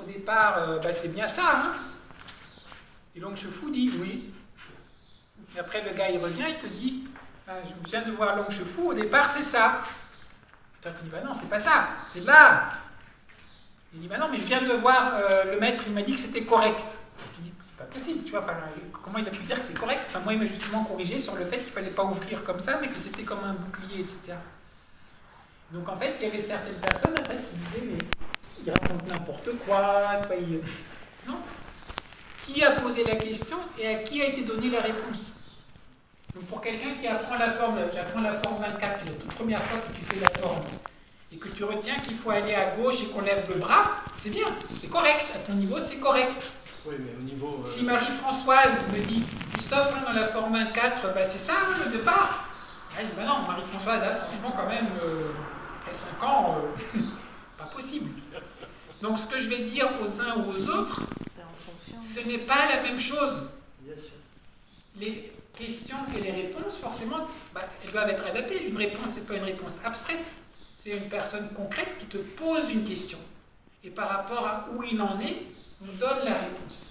au départ, c'est bien ça, hein. Et Long Shefou dit oui. Et après, le gars, il revient, il te dit, je viens de voir Long Shefou, au départ, c'est ça. Et toi, tu dis, bah non, c'est pas ça, c'est là. Il dit, bah non, mais je viens de voir le maître, il m'a dit que c'était correct. Tu dis, c'est pas possible, tu vois, enfin, comment il a pu dire que c'est correct? Enfin, moi, il m'a justement corrigé sur le fait qu'il fallait pas ouvrir comme ça, mais que c'était comme un bouclier, etc. Donc, en fait, il y avait certaines personnes, après, qui disaient, mais il raconte n'importe quoi, non. Qui a posé la question et à qui a été donnée la réponse? Donc pour quelqu'un qui apprend la forme, j'apprends la forme 24, c'est la toute première fois que tu fais la forme, et que tu retiens qu'il faut aller à gauche et qu'on lève le bras, c'est bien, c'est correct, à ton niveau c'est correct. Oui, mais au niveau... Si Marie-Françoise me dit, Christophe, dans la forme 24, c'est ça le départ. Je dis, non, Marie-Françoise, là, franchement quand même, après 5 ans, pas possible. Donc ce que je vais dire aux uns ou aux autres, ce n'est pas la même chose. Les questions et les réponses, forcément, elles doivent être adaptées. Une réponse, ce n'est pas une réponse abstraite. C'est une personne concrète qui te pose une question. Et par rapport à où il en est, on donne la réponse.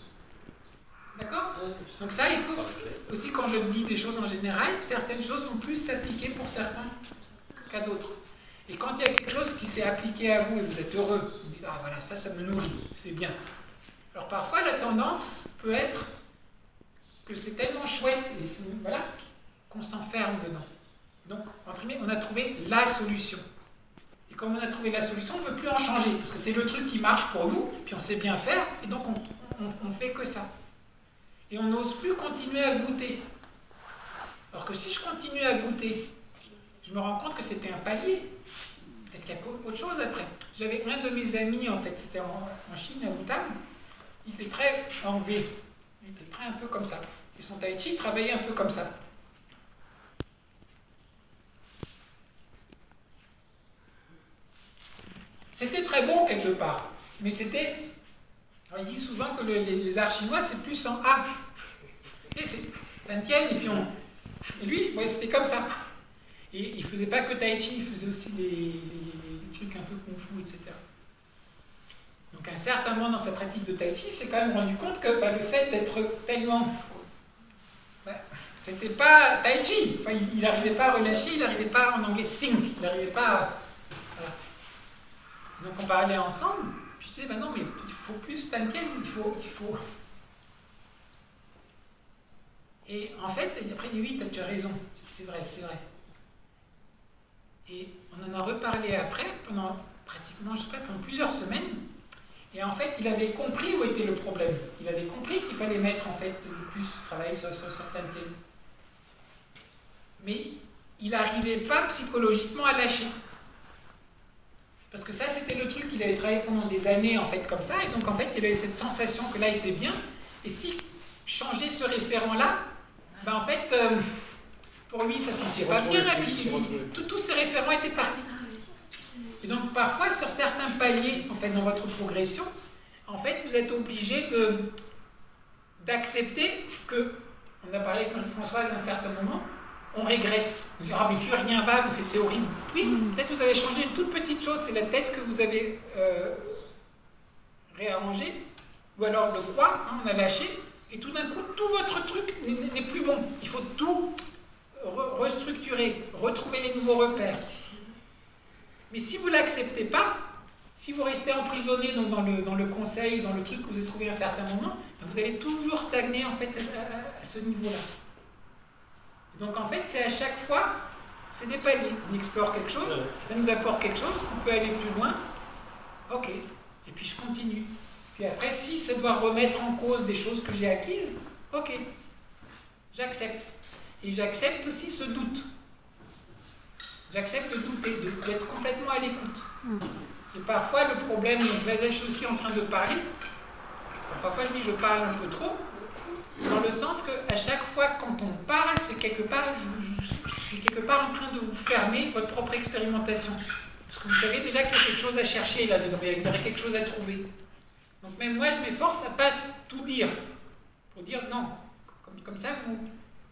D'accord? Donc ça, il faut aussi, quand je dis des choses en général, certaines choses vont plus s'appliquer pour certains qu'à d'autres. Et quand il y a quelque chose qui s'est appliqué à vous et vous êtes heureux, vous dites, ah voilà, ça me nourrit, c'est bien. Alors parfois, la tendance peut être que c'est tellement chouette et voilà, qu'on s'enferme dedans. Donc, entre guillemets, on a trouvé la solution. Et comme on a trouvé la solution, on ne veut plus en changer, parce que c'est le truc qui marche pour nous, puis on sait bien faire, et donc on ne fait que ça. Et on n'ose plus continuer à goûter. Alors que si je continue à goûter, je me rends compte que c'était un palier. Peut-être qu'il y a autre chose après. J'avais un de mes amis, en fait, c'était en Chine, à Wuhan. Il était très en V. Il était très un peu comme ça. Et son tai chi travaillait un peu comme ça. C'était très bon quelque part. Mais c'était... Il dit souvent que les arts chinois, c'est plus en A. C'est un tienne, et puis on... Et lui, ouais, c'était comme ça. Et il ne faisait pas que tai chi, il faisait aussi des trucs un peu kung fu, etc. Donc à un certain moment dans sa pratique de tai chi, il s'est quand même rendu compte que le fait d'être tellement... c'était pas tai chi. Enfin, il n'arrivait pas à relâcher, il n'arrivait pas, en anglais, sink, il n'arrivait pas à... Voilà. Donc on parlait ensemble, puis je disais, non mais il faut plus Tantian, il faut... Et en fait, après il dit, oui, tu as raison, c'est vrai, c'est vrai. Et on en a reparlé après, pendant pratiquement, je sais pas, pendant plusieurs semaines. Et en fait, il avait compris où était le problème. Il avait compris qu'il fallait mettre, en fait, plus travailler sur certaines thèmes. Mais il n'arrivait pas psychologiquement à lâcher. Parce que ça, c'était le truc qu'il avait travaillé pendant des années, en fait, comme ça. Et donc, en fait, il avait cette sensation que là, il était bien. Et si changeait ce référent-là, en fait, pour lui, ça ne sentait pas bien. Et puis, tous ces référents étaient partis. Et donc, parfois, sur certains paliers, en fait, dans votre progression, en fait, vous êtes obligé d'accepter que, on a parlé avec Marie-Françoise à un certain moment, on régresse. Vous dites, ah, mais plus rien va, mais c'est horrible. Oui, peut-être que vous avez changé une toute petite chose, c'est la tête que vous avez réarrangée, ou alors le quoi, on a lâché, et tout d'un coup, tout votre truc n'est plus bon. Il faut tout restructurer, retrouver les nouveaux repères. Mais si vous ne l'acceptez pas, si vous restez emprisonné dans le conseil, dans le truc que vous avez trouvé à un certain moment, vous allez toujours stagner en fait à ce niveau-là. Donc en fait, c'est à chaque fois, c'est des paliers. On explore quelque chose, ça nous apporte quelque chose, on peut aller plus loin, ok, et puis je continue. Puis après, si ça doit remettre en cause des choses que j'ai acquises, ok, j'accepte. Et j'accepte aussi ce doute. J'accepte de douter, d'être complètement à l'écoute. Et parfois, le problème, donc là, je suis aussi en train de parler, parfois je dis je parle un peu trop, dans le sens qu'à chaque fois quand on parle, c'est quelque part, je suis quelque part en train de vous fermer votre propre expérimentation. Parce que vous savez déjà qu'il y a quelque chose à chercher là-dedans, il y aurait quelque chose à trouver. Donc même moi, je m'efforce à ne pas tout dire. Pour dire non, comme ça,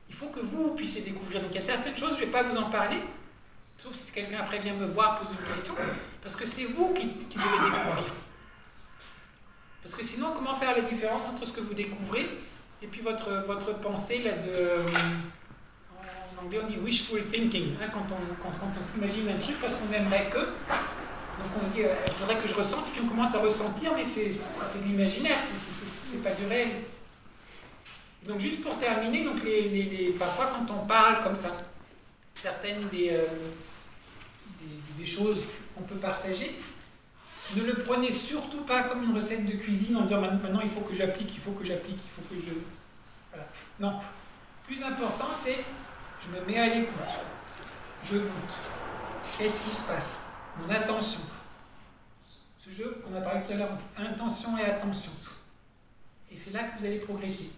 il faut que vous puissiez découvrir. Donc il y a certaines choses, je ne vais pas vous en parler, sauf si quelqu'un après vient me voir, pose une question, parce que c'est vous qui devez découvrir. Parce que sinon, comment faire la différence entre ce que vous découvrez et puis votre pensée là, en anglais on dit wishful thinking, hein, quand on s'imagine un truc parce qu'on aimerait que, donc on se dit il faudrait que je ressente, et puis on commence à ressentir, mais c'est de l'imaginaire, c'est pas du réel. Donc juste pour terminer, donc parfois quand on parle comme ça, certaines des choses qu'on peut partager, ne le prenez surtout pas comme une recette de cuisine en disant maintenant il faut que j'applique, il faut que j'applique, il faut que je... Voilà. Non. Le plus important c'est je me mets à l'écoute, je goûte. Qu'est-ce qui se passe? Mon attention. Ce jeu qu'on a parlé tout à l'heure, intention et attention. Et c'est là que vous allez progresser.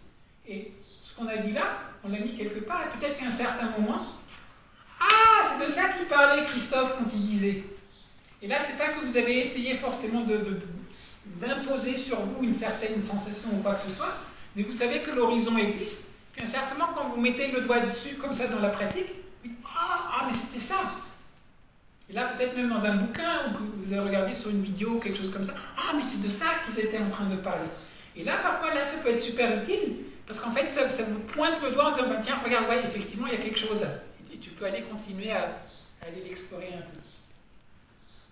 Et ce qu'on a dit là, on l'a mis quelque part, et peut-être qu'à un certain moment, ah, c'est de ça qu'il parlait Christophe quand il disait. Et là, c'est pas que vous avez essayé forcément d'imposer sur vous une certaine sensation ou quoi que ce soit, mais vous savez que l'horizon existe, et certainement quand vous mettez le doigt dessus comme ça dans la pratique, vous dites ah, mais c'était ça. Et là, peut-être même dans un bouquin, ou que vous avez regardé sur une vidéo, quelque chose comme ça, ah, mais c'est de ça qu'ils étaient en train de parler. Et là, parfois, là, ça peut être super utile, parce qu'en fait, ça vous pointe le doigt en disant, bah, tiens, regarde, ouais, effectivement, il y a quelque chose là. Et tu peux aller continuer à aller l'explorer un peu.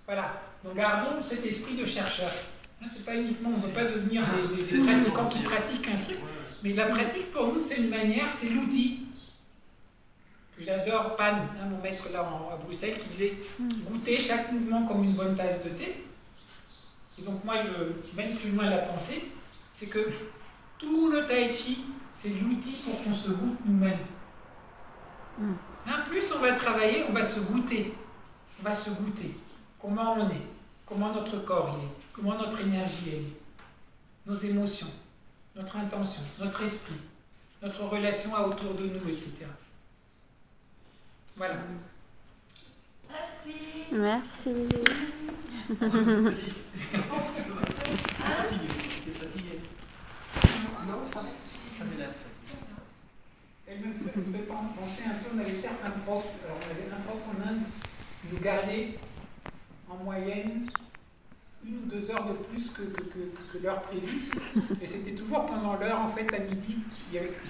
Voilà, donc gardons cet esprit de chercheur. C'est pas uniquement, on ne veut pas devenir des pratiquants qui pratiquent un truc, mais la pratique pour nous, c'est une manière, c'est l'outil. J'adore Pan, hein, mon maître là à Bruxelles, qui disait goûter chaque mouvement comme une bonne tasse de thé. Et donc moi, je mène plus loin la pensée, c'est que tout le tai chi, c'est l'outil pour qu'on se goûte nous-mêmes. Plus on va travailler, on va se goûter. On va se goûter. Comment on est, comment notre corps il est, comment notre énergie elle est, nos émotions, notre intention, notre esprit, notre relation autour de nous, etc. Voilà. Merci. Merci. Non, ça me l'a fait. Elle me fait penser un peu, on avait certes un prof, alors on avait un prof en Inde qui nous gardait en moyenne 1 ou 2 heures de plus que l'heure prévue. Et c'était toujours pendant l'heure, en fait, à midi.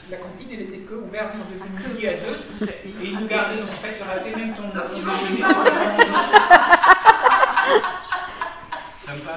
La cantine, elle était que ouverte de midi à 2. Et il nous gardait, donc en fait, tu ratais même ton déjeuner. Sympa.